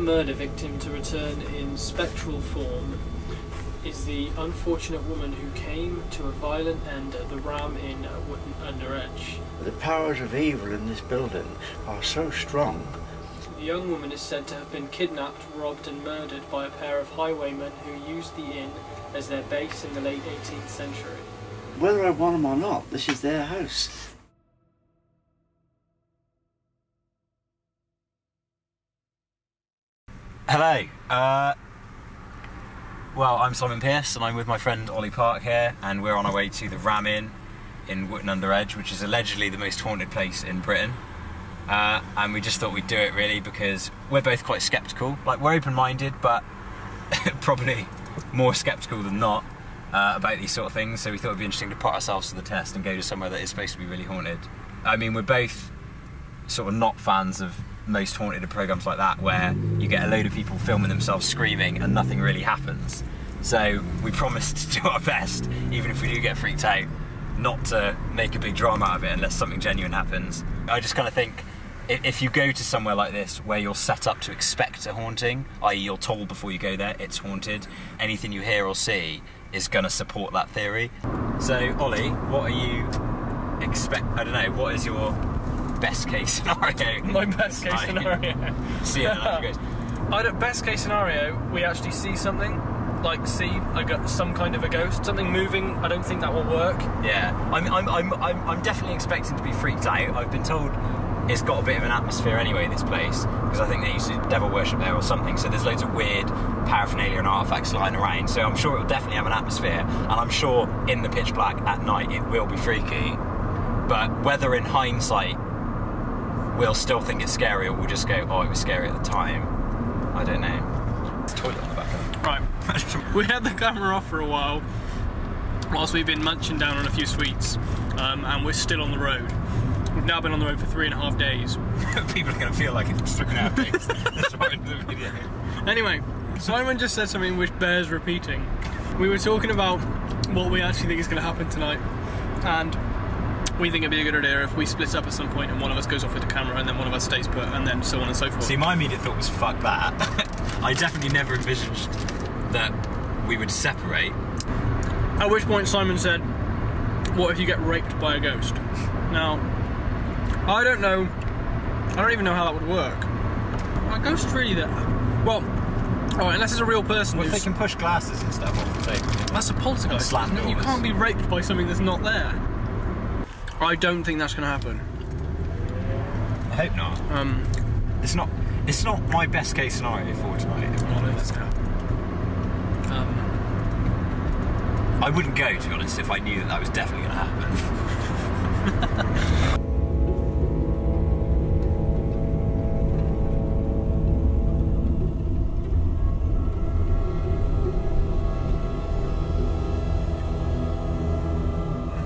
murder victim to return in spectral form is the unfortunate woman who came to a violent end at the Ram in Wotton Under Edge. The powers of evil in this building are so strong. The young woman is said to have been kidnapped, robbed and murdered by a pair of highwaymen who used the inn as their base in the late 18th century. Whether I want them or not, this is their house. Hello. Well, I'm Simon Pearce and I'm with my friend Ollie Park here, and we're on our way to the Ram Inn in Wotton Under Edge, which is allegedly the most haunted place in Britain. And we just thought we'd do it really because we're both quite sceptical. Like, we're open-minded, but probably more sceptical than not about these sort of things. So we thought it'd be interesting to put ourselves to the test and go to somewhere that is supposed to be really haunted. I mean, we're both sort of not fans of most haunted programs like that, where you get a load of people filming themselves screaming and nothing really happens. So we promised to do our best, even if we do get freaked out, not to make a big drama out of it unless something genuine happens. I just kind of think, if you go to somewhere like this where you're set up to expect a haunting, i.e. you're told before you go there it's haunted, anything you hear or see is going to support that theory. So Ollie, what are you I don't know, what is your best case scenario? My best case scenario? See how it goes. Best case scenario, we actually see something, like some kind of a ghost, something moving. I don't think that will work. Yeah, I'm definitely expecting to be freaked out. I've been told it's got a bit of an atmosphere anyway, this place, because I think they used to devil worship there or something, so there's loads of weird paraphernalia and artefacts lying around, so I'm sure it'll definitely have an atmosphere, and I'm sure in the pitch black at night it will be freaky, but whether in hindsight we'll still think it's scary or we'll just go, oh, it was scary at the time, I don't know. It's a toilet on the back of it. Right. We had the camera off for a while whilst we've been munching down on a few sweets, and we're still on the road. We've now been on the road for 3.5 days. People are going to feel like it's 3.5 days. That's right in the video. Anyway, Simon just said something which bears repeating. We were talking about what we actually think is going to happen tonight, and we think it'd be a good idea if we split up at some point and one of us goes off with the camera and then one of us stays put, and then so on and so forth. See, my immediate thought was fuck that. I definitely never envisioned that we would separate. At which point Simon said, what if you get raped by a ghost? Now, I don't know, I don't even know how that would work. A ghost really that, well, alright, unless it's a real person. Well, if they can push glasses and stuff off the table. That's a poltergeist. You can't be raped by something that's not there. I don't think that's going to happen. I hope not. It's not my best case scenario for tonight. If I'm honest. I wouldn't go, to be honest, if I knew that was definitely going to happen.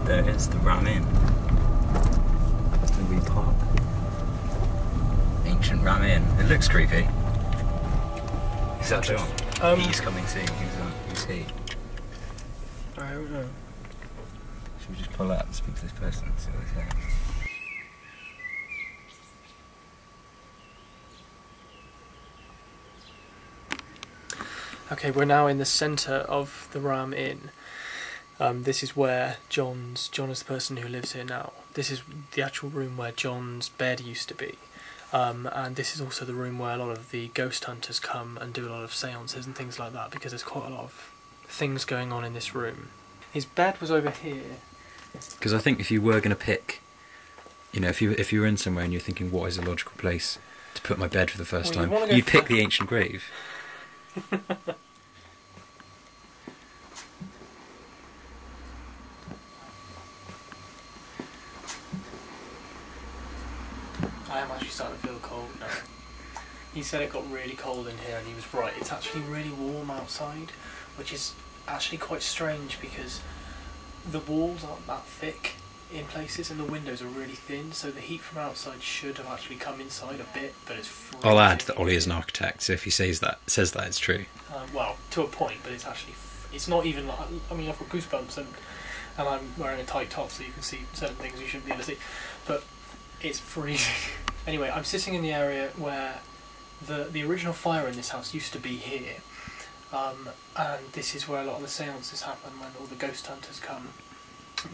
There is the Ram Inn. The wee park. Ancient Ram Inn. It looks creepy. Is that John? He's coming soon. Who's he? I don't know. Should we just pull up and speak to this person and see what they say? Okay, we're now in the centre of the Ram Inn. This is where John is the person who lives here now. This is the actual room where John's bed used to be. And this is also the room where a lot of the ghost hunters come and do a lot of seances and things like that, because there's quite a lot of things going on in this room. His bed was over here. Because I think if you were going to pick, you know, if you were in somewhere and you're thinking what is a logical place to put my bed for the first time, you'd pick the ancient grave. I am actually starting to feel cold now. He said it got really cold in here, and he was right. It's actually really warm outside, which is actually quite strange because the walls aren't that thick in places and the windows are really thin, so the heat from outside should have actually come inside a bit, but it's freezing. I'll add that Ollie is an architect, so if he says that, it's true. Well, to a point, but it's actually, it's not even like, I mean, I've got goosebumps and I'm wearing a tight top so you can see certain things you shouldn't be able to see, but it's freezing. Anyway, I'm sitting in the area where the original fire in this house used to be here, and this is where a lot of the seances happen when all the ghost hunters come.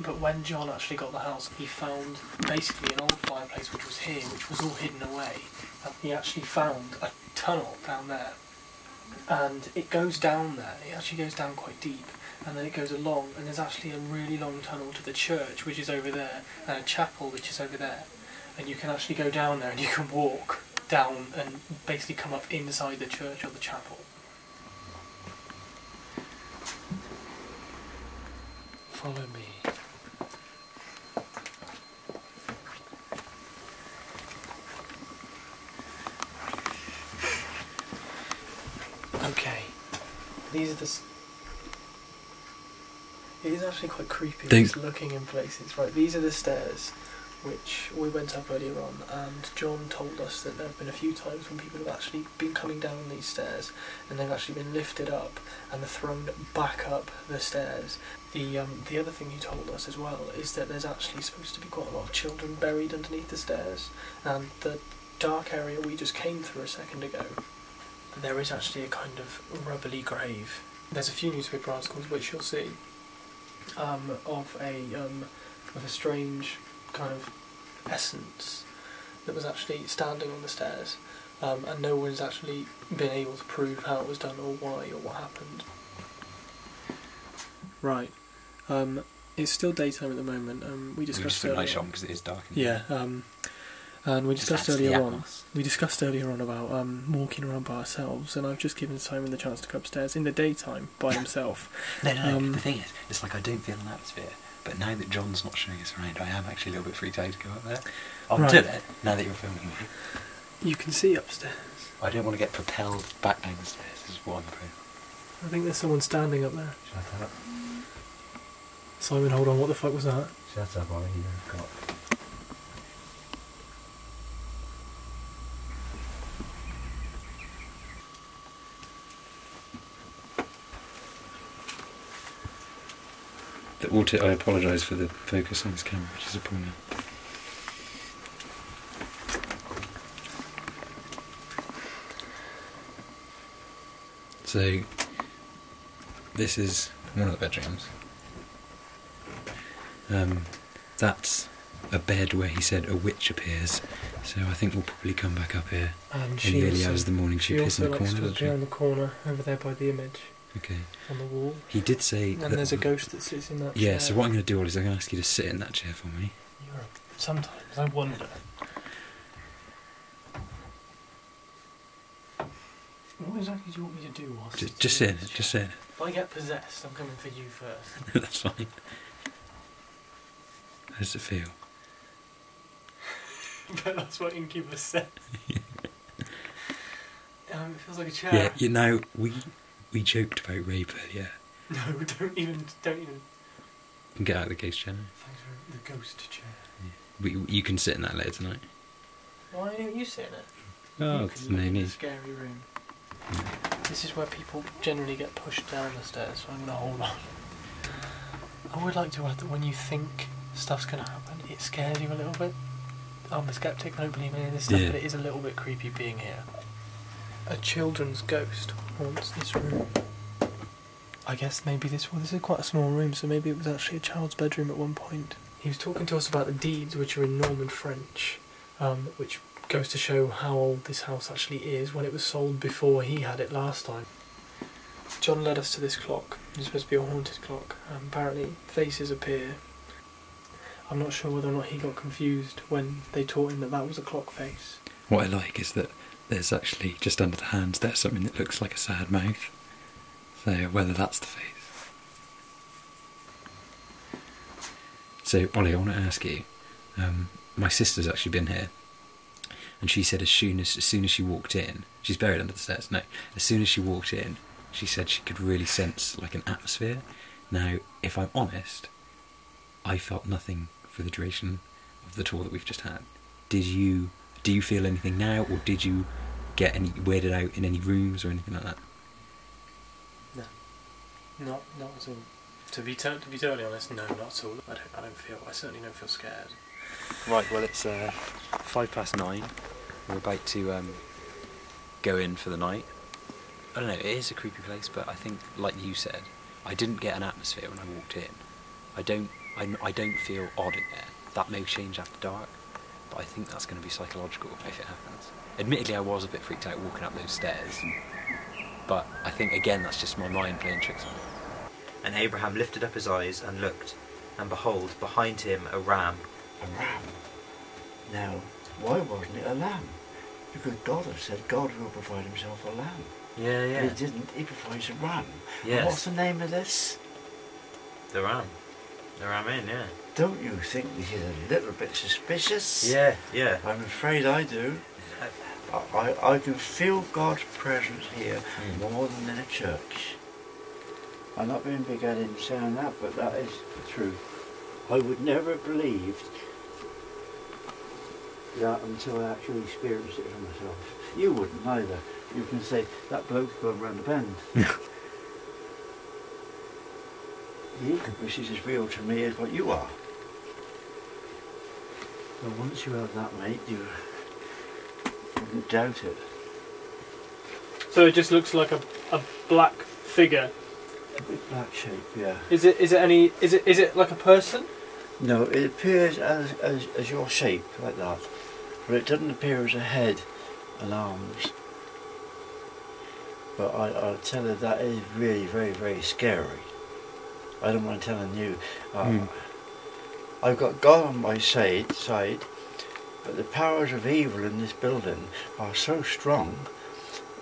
But when John actually got the house, he found basically an old fireplace which was here, which was all hidden away. And he actually found a tunnel down there, and it goes down there. It actually goes down quite deep, and then it goes along, and there's actually a really long tunnel to the church, which is over there, and a chapel, which is over there. And you can actually go down there, and you can walk down and basically come up inside the church or the chapel. Follow me. Okay, these are the... It is actually quite creepy, just looking in places. Right, these are the stairs which we went up earlier on, and John told us that there have been a few times when people have actually been coming down these stairs, and they've actually been lifted up and they're thrown back up the stairs. The other thing he told us as well is that there's actually supposed to be quite a lot of children buried underneath the stairs, and the dark area we just came through a second ago, there is actually a kind of rubbly grave. There's a few newspaper articles which you'll see of a strange kind of essence that was actually standing on the stairs, and no one's actually been able to prove how it was done or why or what happened. Right, it's still daytime at the moment. We discussed earlier. Light on because it is dark. Yeah, and we discussed earlier on. We discussed earlier on about walking around by ourselves, and I've just given Simon the chance to go upstairs in the daytime by himself. No. The thing is, it's like I don't feel an atmosphere. But now that John's not showing us around, I am actually a little bit freaked out to go up there. I'll do it now that you're filming me. You can see upstairs. I don't want to get propelled back down the stairs, is what I'm afraid. I think there's someone standing up there. Shut up. Simon, hold on, what the fuck was that? Shut up, Ollie, you've got... I apologise for the focus on this camera, which is appalling. So, this is one of the bedrooms. That's a bed where he said a witch appears, so I think we'll probably come back up here in the early hours of the morning. She appears in the corner, doesn't she? In the corner, over there by the image. Okay. On the wall. He did say... And there's a ghost that sits in that chair. Yeah, so what I'm going to do, Ollie, is I'm going to ask you to sit in that chair for me. Sometimes, I wonder. What exactly do you want me to do whilst... Just sit in it, just sit in it. If I get possessed, I'm coming for you first. That's fine. How does it feel? But that's what Incubus said. It feels like a chair. Yeah, you know, we joked about rape earlier. No, don't even. You can get out of the ghost chair now. Thanks for the ghost chair. Yeah. You can sit in that later tonight. Why don't you sit in it? Oh, it's no need. Scary room. Yeah. This is where people generally get pushed down the stairs, so I'm going to hold on. I would like to add that when you think stuff's going to happen, it scares you a little bit. I'm a skeptic, I don't believe in any of this stuff, but it is a little bit creepy being here. A children's ghost haunts this room. I guess maybe this is quite a small room, so maybe it was actually a child's bedroom at one point. He was talking to us about the deeds, which are in Norman French, which goes to show how old this house actually is when it was sold before he had it last time. John led us to this clock. It's supposed to be a haunted clock. Apparently faces appear. I'm not sure whether or not he got confused when they taught him that that was a clock face. What I like is that there's actually, just under the hands, there's something that looks like a sad mouth. So, whether that's the face. So, Ollie, I want to ask you, my sister's actually been here, and she said as soon as she walked in, she's buried under the stairs, no, as soon as she walked in, she said she could really sense like an atmosphere. Now, if I'm honest, I felt nothing for the duration of the tour that we've just had. Do you feel anything now, or did you get any weirded out in any rooms or anything like that? No, not at all. To be totally honest, no, not at all. I certainly don't feel scared. Right, well it's 9:05. We're about to go in for the night. I don't know, it is a creepy place, but I think, like you said, I didn't get an atmosphere when I walked in. I don't feel odd in there. That may change after dark, but I think that's going to be psychological if it happens. Admittedly, I was a bit freaked out walking up those stairs, but I think, again, that's just my mind playing tricks on me. And Abraham lifted up his eyes and looked, and behold, behind him a ram. A ram. Now, why wasn't it a lamb? Because God had said God will provide himself a lamb. Yeah. He didn't, he provides a ram. Yes. And what's the name of this? The ram. The ram in, yeah. Don't you think this is a little bit suspicious? Yeah. I'm afraid I do. I can feel God's presence here more than in a church. I'm not being big-headed in saying that, but that is the truth. I would never have believed that until I actually experienced it for myself. You wouldn't either. You can say, that bloke's going round the bend. The incubus is as real to me as what you are. So once you have that, mate, you wouldn't doubt it. So it just looks like a black figure. A big black shape, yeah. Is it like a person? No, it appears as your shape, like that. But it doesn't appear as a head and arms. But I'll tell you that is really very, very scary. I don't mind telling you. I've got God on my side, but the powers of evil in this building are so strong.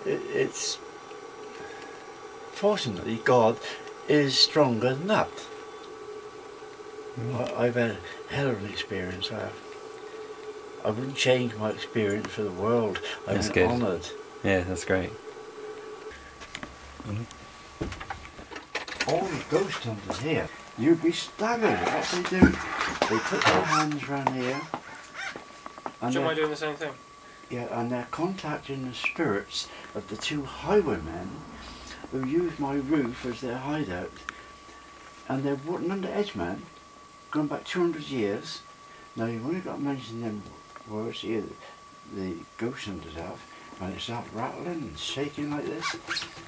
It's fortunately God is stronger than that. I've had a hell of an experience. I wouldn't change my experience for the world. I'm honoured. Yeah, that's great. All the ghost hunters here, you'd be staggered at what they do. They put their hands round here. Do you mind doing the same thing? Yeah, and they're contacting the spirits of the two highwaymen who use my roof as their hideout. And they're Wotton Under Edge men, going back 200 years. Now you've only got to mention them words here that the ghost hunters have, and it starts rattling and shaking like this,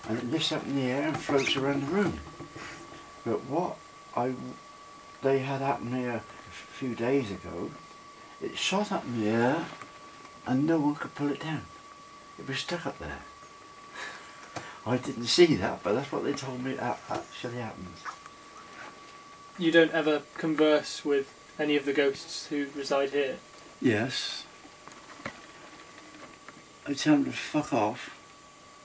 and it lifts up in the air and floats around the room. But what they had happen here a few days ago, it shot up in the air and no one could pull it down. It was stuck up there. I didn't see that, but that's what they told me actually happens. You don't ever converse with any of the ghosts who reside here? Yes. I tell them to fuck off.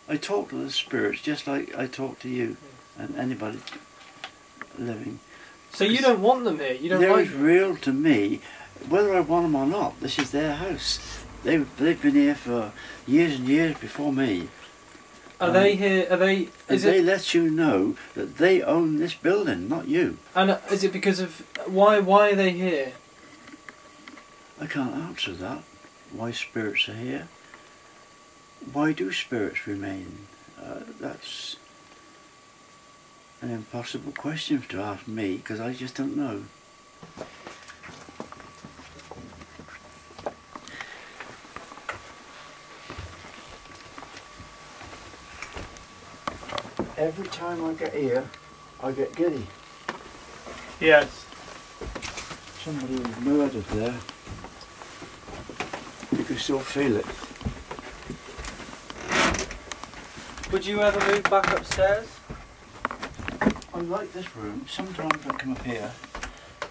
I talk to the spirits just like I talk to you and anybody living. So you don't want them here? You don't They're like as them? real to me, whether I want them or not. This is their house. They've been here for years and years before me. Are they here? Are they? They let you know that they own this building, not you. And is it because of why are they here? I can't answer that. Why spirits are here? Why do spirits remain? That's an impossible question to ask me, because I just don't know. Every time I get here, I get giddy. Yes. Somebody was murdered there. You can still feel it. Would you ever move back upstairs? I like this room. Sometimes I come up here,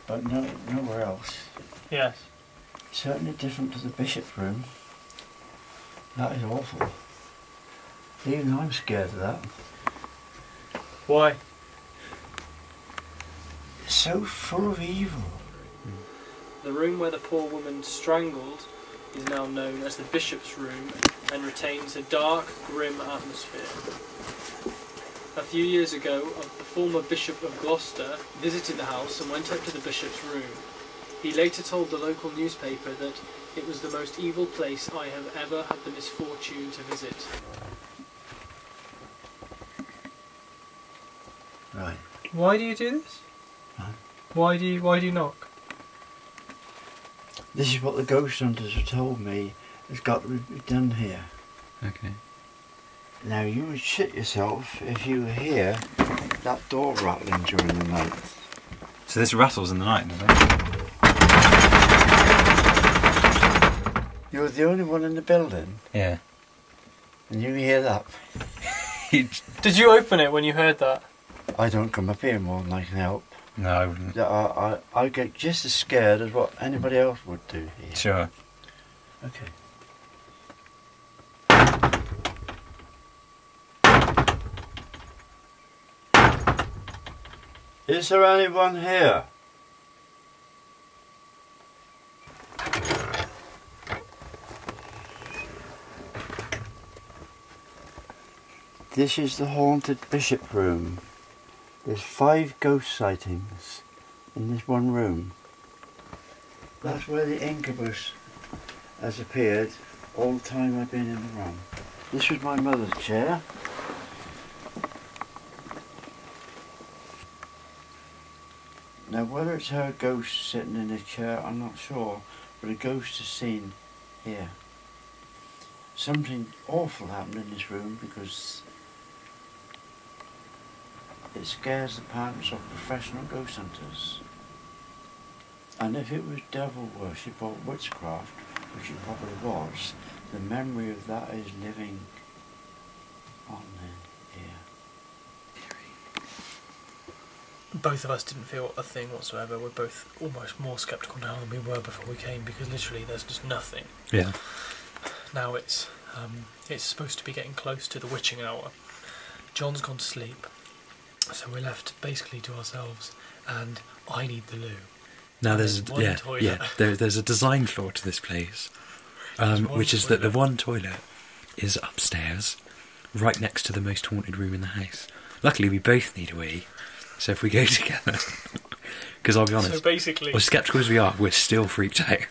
but nowhere else. Yes. Certainly different to the bishop's room. That is awful. Even I'm scared of that. Why? It's so full of evil. The room where the poor woman strangled is now known as the Bishop's Room and retains a dark, grim atmosphere. A few years ago, the former Bishop of Gloucester visited the house and went up to the Bishop's Room. He later told the local newspaper that it was the most evil place I have ever had the misfortune to visit. Right. Why do you do this? Huh? Why do you knock? This is what the ghost hunters have told me has got to be done here. Okay. Now you would shit yourself if you hear that door rattling during the night. So this rattles in the night, doesn't it? You're the only one in the building, Yeah. and you hear that. Did you open it when you heard that? I don't come up here more than I can help. No, I wouldn't. I get just as scared as what anybody else would do here. Sure. Okay. Is there anyone here? This is the haunted bishop room. There's 5 ghost sightings in this one room. That's where the incubus has appeared all the time I've been in the room. This was my mother's chair. Now whether it's her ghost sitting in a chair, I'm not sure, but a ghost is seen here. Something awful happened in this room because it scares the pants off professional ghost hunters. And if it was devil worship or witchcraft, which it probably was, the memory of that is living on here. Both of us didn't feel a thing whatsoever. We're both almost more sceptical now than we were before we came, because literally there's just nothing. Yeah. Now it's supposed to be getting close to the witching hour. John's gone to sleep, so we're left basically to ourselves, and I need the loo. Now And there's one toilet. there's a design flaw to this place, which is that the one toilet is upstairs, right next to the most haunted room in the house. Luckily, we both need a wee, so if we go together, because I'll be honest, So basically, as sceptical as we are, we're still freaked out.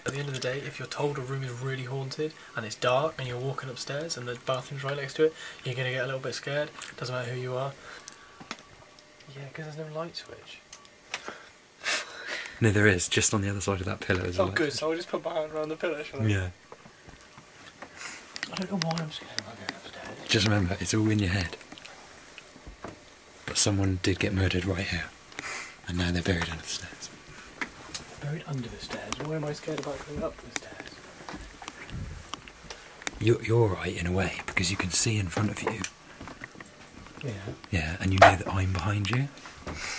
at the end of the day, if you're told a room is really haunted and it's dark and you're walking upstairs and the bathroom's right next to it, you're going to get a little bit scared. Doesn't matter who you are. Yeah, because there's no light switch. No, there is, just on the other side of that pillow as well. Oh, good. So I'll just put my hand around the pillow, shall I? Yeah. I don't know why I'm scared about going upstairs. Just remember, it's all in your head. But someone did get murdered right here, and now they're buried under the stairs. Buried under the stairs. Why am I scared about going up the stairs? You're right in a way, because you can see in front of you. Yeah. Yeah, and you know that I'm behind you.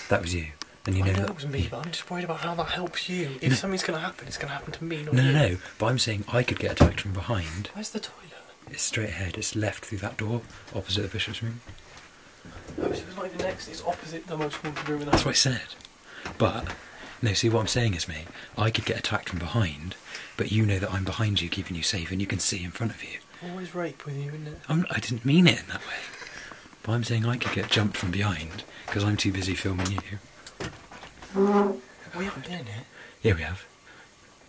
That was you. And you I know know that it was me, but I'm just worried about how that helps you. If something's going to happen, it's going to happen to me, not No, you. no, no. But I'm saying I could get attacked from behind. Where's the toilet? It's straight ahead. It's left through that door, opposite the bishop's room. Oh, so it's not even next. It's opposite the most haunted room in the That's house. what I said. But no, see what I'm saying is, mate, I could get attacked from behind, but you know that I'm behind you, keeping you safe, and you can see in front of you. Always rape with you, isn't it? I didn't mean it in that way. But I'm saying I could get jumped from behind because I'm too busy filming you. We haven't been in it. Yeah, we have.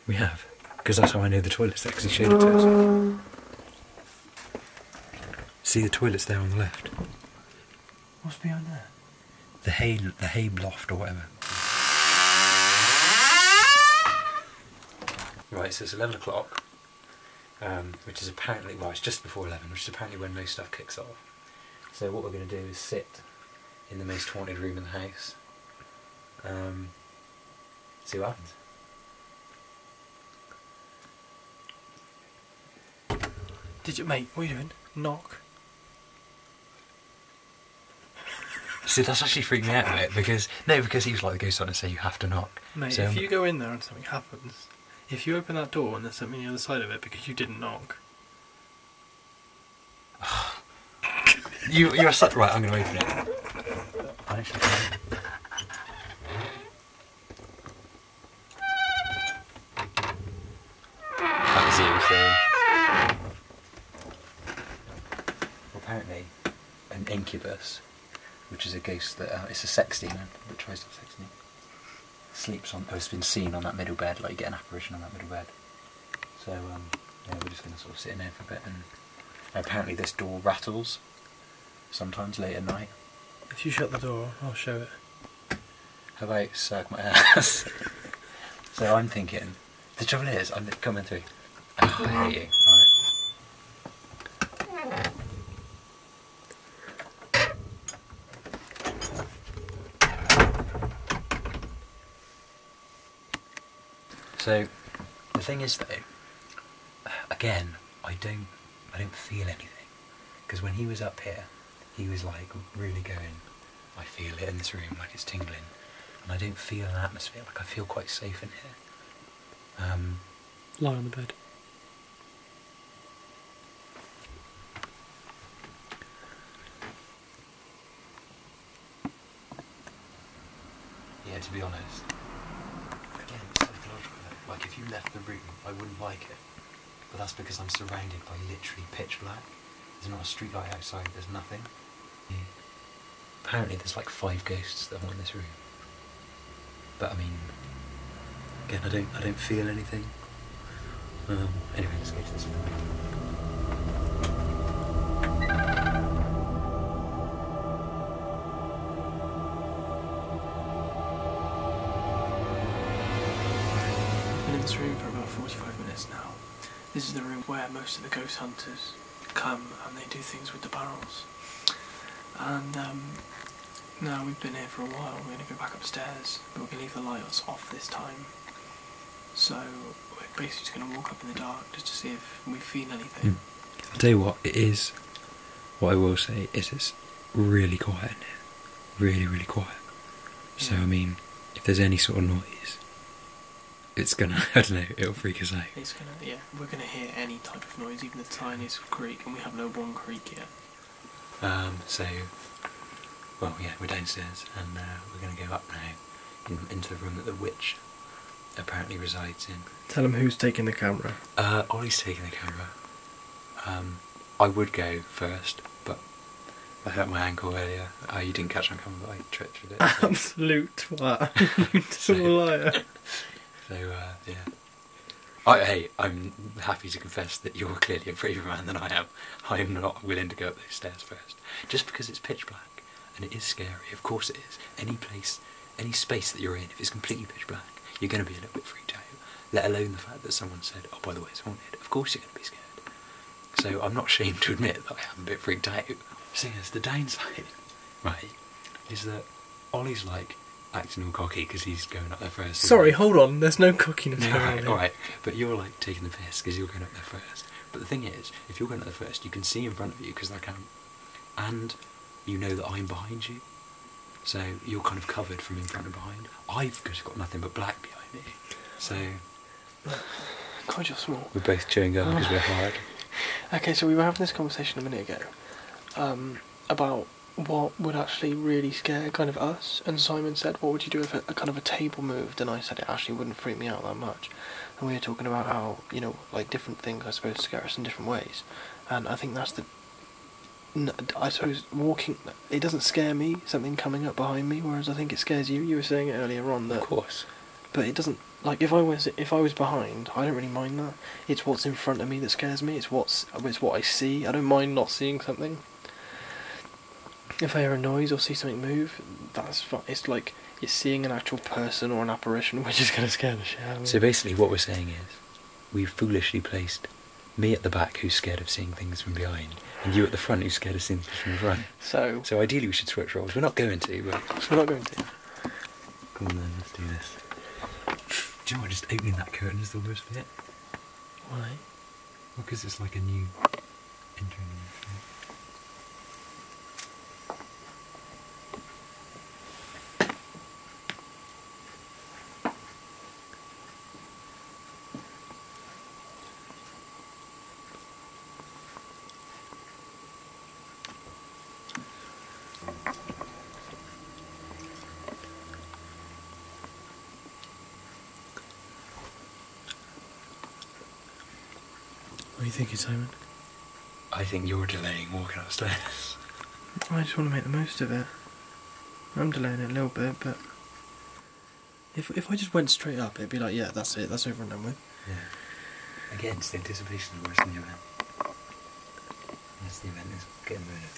We have. Because that's how I know the toilet's there, because he showed it to us. See the toilet's there on the left. What's behind there? The hay loft or whatever. Right, so it's 11 o'clock, which is apparently, well, it's just before 11, which is apparently when most stuff kicks off. So what we're going to do is sit in the most haunted room in the house. See what happens. Mate, what are you doing? Knock. See, that's actually freaked me out a bit, because he was like the ghost hunter, so you have to knock. Mate, So, if you go in there and something happens, if you open that door and there's something on the other side of it because you didn't knock. You're such... Right, I'm going to open it. I actually can. That was you, so... Apparently, an incubus, which is a ghost that... it's a sex demon that tries to have sex with me. Sleeps on... has been seen on that middle bed, like you get an apparition on that middle bed. So, yeah, we're just going to sort of sit in there for a bit, and apparently this door rattles sometimes late at night. If you shut the door, I'll show it. How about suck my ass? So I'm thinking, the trouble is, I'm coming through. Oh, I hate you. Alright. So the thing is though, again, I don't feel anything, because when he was up here, he was like really going, I feel it in this room, like it's tingling, and I don't feel an atmosphere. Like I feel quite safe in here. Lie on the bed. Yeah, to be honest, again, it's psychological. Like if you left the room, I wouldn't like it. But that's because I'm surrounded by literally pitch black. There's not a street light outside, there's nothing. Yeah. Apparently there's like 5 ghosts that are in this room. But I mean, again, I don't feel anything. Anyway, let's go to this room. Been in this room for about 45 minutes now. This is the room where most of the ghost hunters come and they do things with the barrels. And now we've been here for a while, we're going to go back upstairs, but we're going to leave the lights off this time. So we're basically just going to walk up in the dark just to see if we feel anything. I'll tell you what, it is, what I will say is it's really quiet in here. Really, really quiet. So I mean, if there's any sort of noise, it's gonna, I don't know, it'll freak us out. It's gonna, yeah, we're gonna hear any type of noise, even the tiniest creak, and we have no one creak yet. So, well, yeah, we're downstairs, and we're gonna go up now into the room that the witch apparently resides in. Tell them who's taking the camera. Ollie's taking the camera. I would go first, but I hurt my ankle earlier. You didn't catch on camera, but I tripped with it. So. Absolute twat. You total liar. So, yeah. Hey, I'm happy to confess that you're clearly a braver man than I am. I am not willing to go up those stairs first. Just because it's pitch black, and it is scary, of course it is. Any place, any space that you're in, if it's completely pitch black, you're going to be a little bit freaked out. Let alone the fact that someone said, oh, by the way, it's haunted. Of course you're going to be scared. So I'm not ashamed to admit that I am a bit freaked out. Seeing as the downside, right, is that Ollie's like acting all cocky because he's going up there first. Sorry, hold on, there's no cockiness going on here. Alright, but you're like taking the piss because you're going up there first. But the thing is, if you're going up there first, you can see in front of you because I can't, and you know that I'm behind you, so you're kind of covered from in front and behind. I've just got nothing but black behind me, so God, you're small. we're both chewing gum because we're hard. Okay, so we were having this conversation a minute ago about what would actually really scare kind of us, and Simon said, what would you do if a kind of a table moved, and I said it actually wouldn't freak me out that much, and we were talking about how, you know, like different things I suppose scare us in different ways, and I think that's the, I suppose walking, it doesn't scare me, something coming up behind me, whereas I think it scares you. You were saying it earlier on that, Of course. but it doesn't, like if I was behind, I don't really mind that. It's what's in front of me that scares me. It's what I see. I don't mind not seeing something. If I hear a noise or see something move, that's fine. It's like you're seeing an actual person or an apparition, which is going to scare the shit out of me. So basically what we're saying is, we've foolishly placed me at the back who's scared of seeing things from behind, and you at the front who's scared of seeing things from the front. So ideally we should switch roles. We're not going to, but... We're not going to. Come on then, let's do this. Do you know what, just opening that curtain is the worst bit? Why? Well, because it's like a new entering. What are you thinking, Simon? I think you're delaying walking upstairs. I just want to make the most of it. I'm delaying it a little bit, but if I just went straight up, it'd be like, yeah, that's it, that's over and done with. Yeah. Again, it's the anticipation is worse than the event. Unless the event is getting murdered.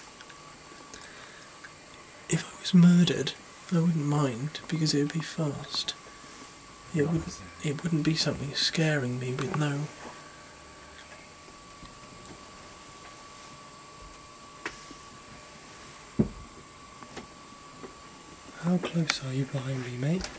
If I was murdered, I wouldn't mind, because it would be fast. It wouldn't be something scaring me with no... How close are you behind me, mate?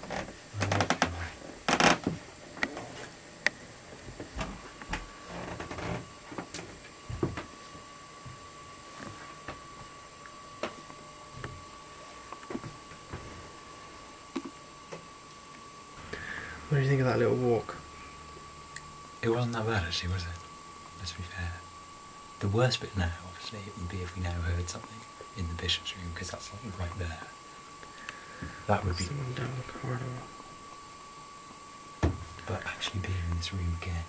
What do you think of that little walk? It wasn't that bad actually, was it? Let's be fair. The worst bit now, obviously, it would be if we now heard something in the bishop's room, because that's like right there. That would be... Someone down the corridor. But actually being in this room again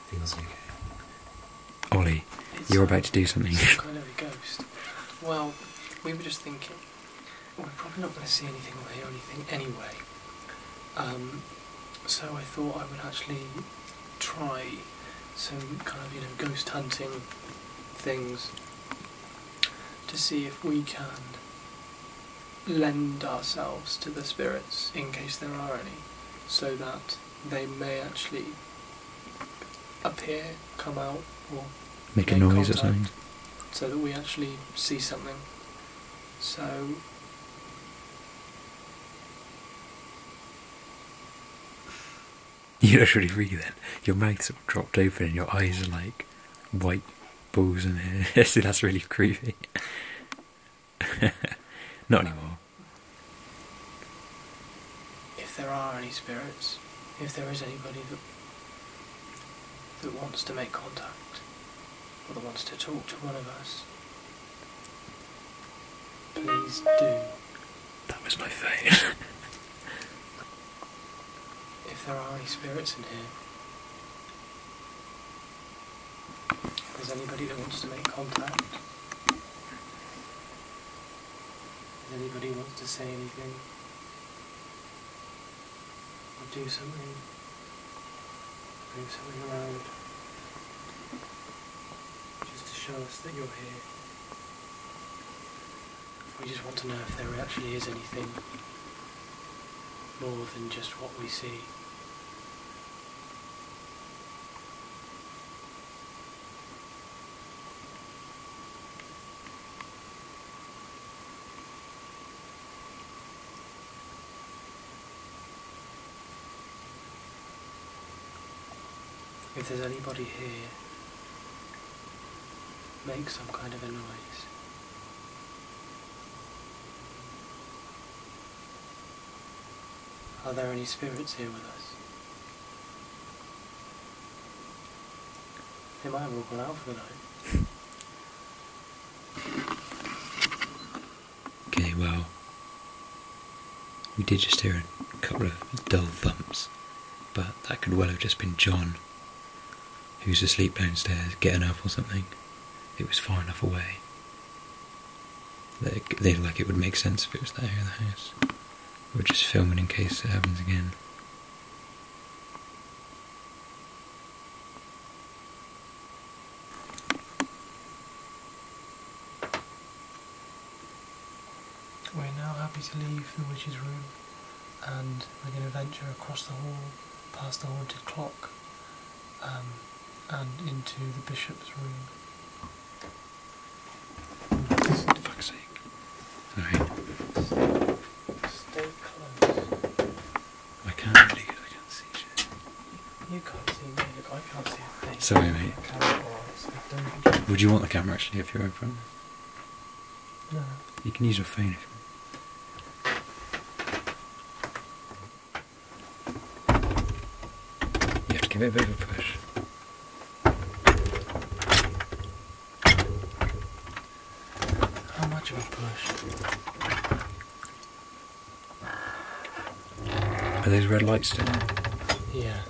feels okay. Ollie, you're about to do something. Some kind of a ghost. Well, we were just thinking, we're probably not going to see anything or hear anything anyway. So I thought I would actually try some kind of, ghost hunting things to see if we can lend ourselves to the spirits in case there are any, so that they may actually appear, come out, or make a noise or contact, something. so that we actually see something. So You don't really read then. Your mouth sort of dropped open and your eyes are like white balls in here. See, that's really creepy. Not anymore. if there are any spirits, if there is anybody that wants to make contact, or that wants to talk to one of us, please do. That was my phone. If there are any spirits in here, if there's anybody that wants to make contact, if anybody wants to say anything, or do something, bring something around, just to show us that you're here. We just want to know if there actually is anything more than just what we see. If there's anybody here, make some kind of a noise. Are there any spirits here with us? They might have all gone out for the night. Okay, well, we did just hear a couple of dull thumps, but that could well have just been John, who's asleep downstairs, getting up or something. It was far enough away. Like it would make sense if it was that area of the house. We're just filming in case it happens again. We're now happy to leave the witch's room, and we're going to venture across the hall, past the haunted clock, and into the bishop's room. For fuck's sake. Sorry. Stay close. I can't really because I can't see shit. You can't see me, look, I can't see a thing. Sorry, mate. Camera-wise, Would you want the camera actually if you're in front? no. You can use your phone if you want. You have to give it a bit of a push. How much of a push? Are those red lights still on? Yeah.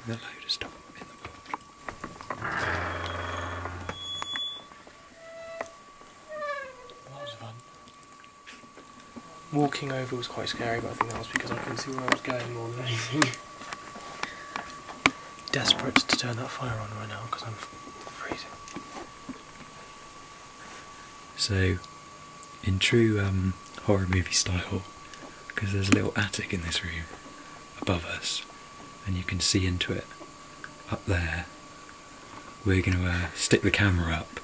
There's a load of stuff in the world. That was fun. Walking over was quite scary, but I think that was because I couldn't see where I was going more than anything. Desperate to turn that fire on right now because I'm freezing. So, in true horror movie style, because there's a little attic in this room above us, and you can see into it up there, we're going to stick the camera up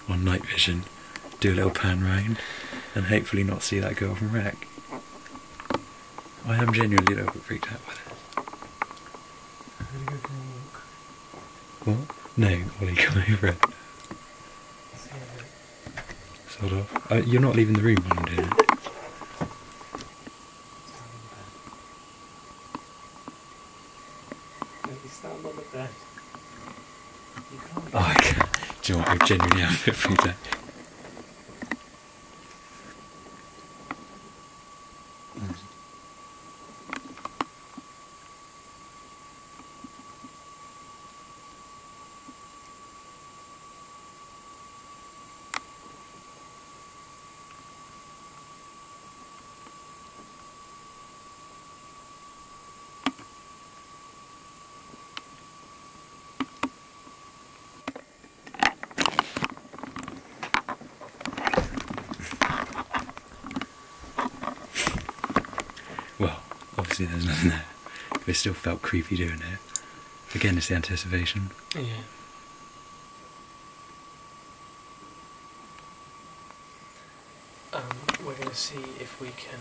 on night vision, do a little pan round, and hopefully not see that girl from Wreck. I am genuinely a little bit freaked out by this. I'm going to go for a walk. What? No, Ollie, come over it. Sort of. You're not leaving the room when I'm doing it. Stand on the bed. You can't. Oh, I can't. Do you know what? I genuinely am a bit freaked out. Well, obviously there's nothing there, but it still felt creepy doing it. Again, it's the anticipation. Yeah. We're going to see if we can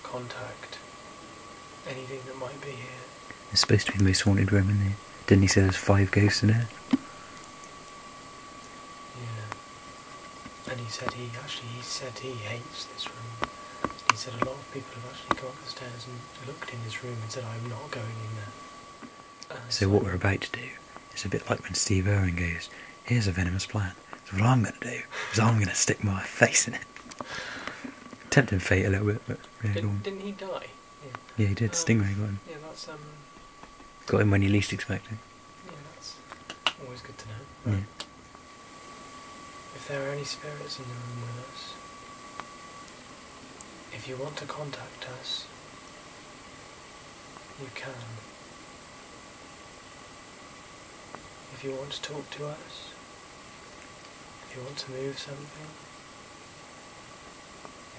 contact anything that might be here. It's supposed to be the most haunted room in there. Didn't he say there's 5 ghosts in there? Yeah. And he said he hates this room. He said a lot of people have actually come up the stairs and looked in this room and said, I'm not going in there. So what we're about to do is a bit like when Steve Irwin goes, here's a venomous plan. So what I'm going to do is I'm going to stick my face in it. Tempting fate a little bit, but yeah, go on. Didn't he die? Yeah, he did. Stingray got him. Yeah, that's Got him when you least expect it. yeah, that's always good to know. Yeah. If there are any spirits in the room with us, if you want to contact us, you can. If you want to talk to us, if you want to move something,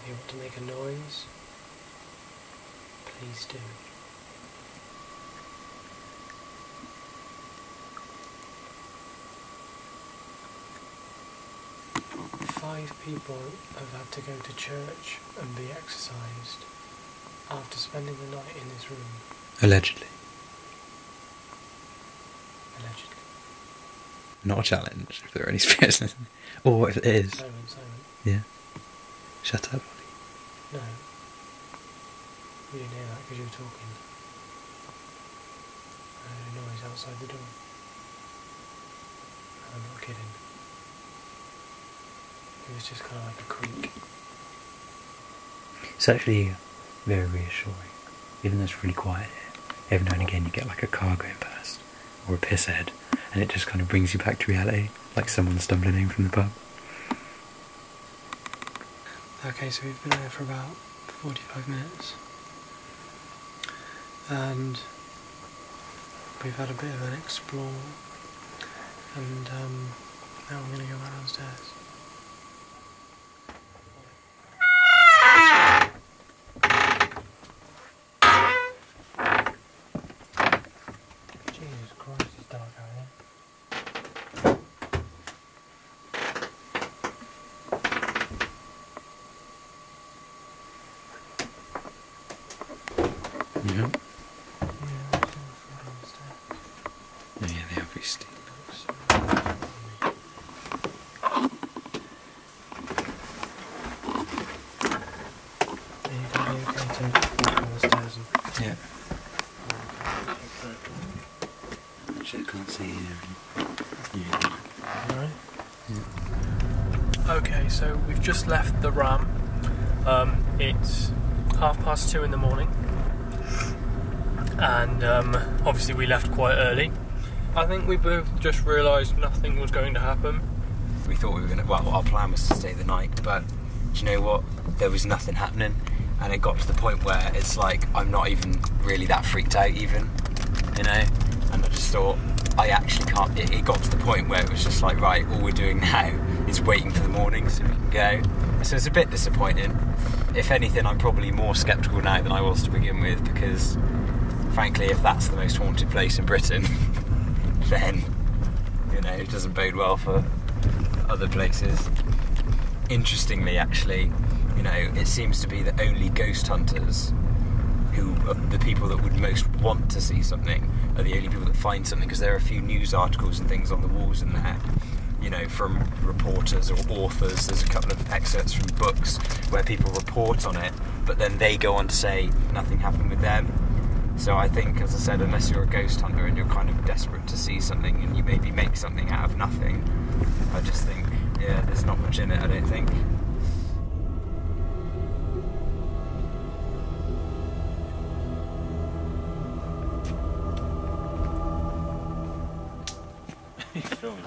if you want to make a noise, please do. Five people have had to go to church and be exorcised after spending the night in this room. Allegedly. Allegedly. Not a challenge, if there are any spirits in it. Or if it is. Simon. Yeah. Shut up, Ollie. No. We didn't hear that because you were talking. I heard a noise outside the door. I'm not kidding. It was just kind of like a creak. It's actually very reassuring. Even though it's really quiet here, every now and again you get like a car going past, or a piss head, and it just kind of brings you back to reality, like someone stumbling in from the pub. Okay, so we've been there for about 45 minutes. And we've had a bit of an explore. And now I'm going to go back downstairs. Jesus Christ, it's dark out here. Yeah. Yeah, Yeah, they are pretty steep. Yeah. Actually, I can't see anything. Yeah. Alright. Okay, so we've just left the Ram. It's 2:30 in the morning. And obviously we left quite early. I think we both just realised nothing was going to happen. We thought we were going to, well, our plan was to stay the night, but do you know what? There was nothing happening, and it got to the point where it's like, I'm not even really that freaked out even, you know? And I just thought, I actually can't, it got to the point where it was just like, right, all we're doing now is waiting for the morning so we can go. So it's a bit disappointing. If anything, I'm probably more sceptical now than I was to begin with, because frankly, if that's the most haunted place in Britain, then, you know, it doesn't bode well for other places. Interestingly, actually, you know, it seems to be that only ghost hunters, who are the people that would most want to see something, are the only people that find something, because there are a few news articles and things on the walls in there you know, from reporters or authors. There's a couple of excerpts from books where people report on it, but then they go on to say nothing happened with them. So I think, as I said, unless you're a ghost hunter and you're kind of desperate to see something and you maybe make something out of nothing, I just think, yeah, there's not much in it, I don't think. He's filming.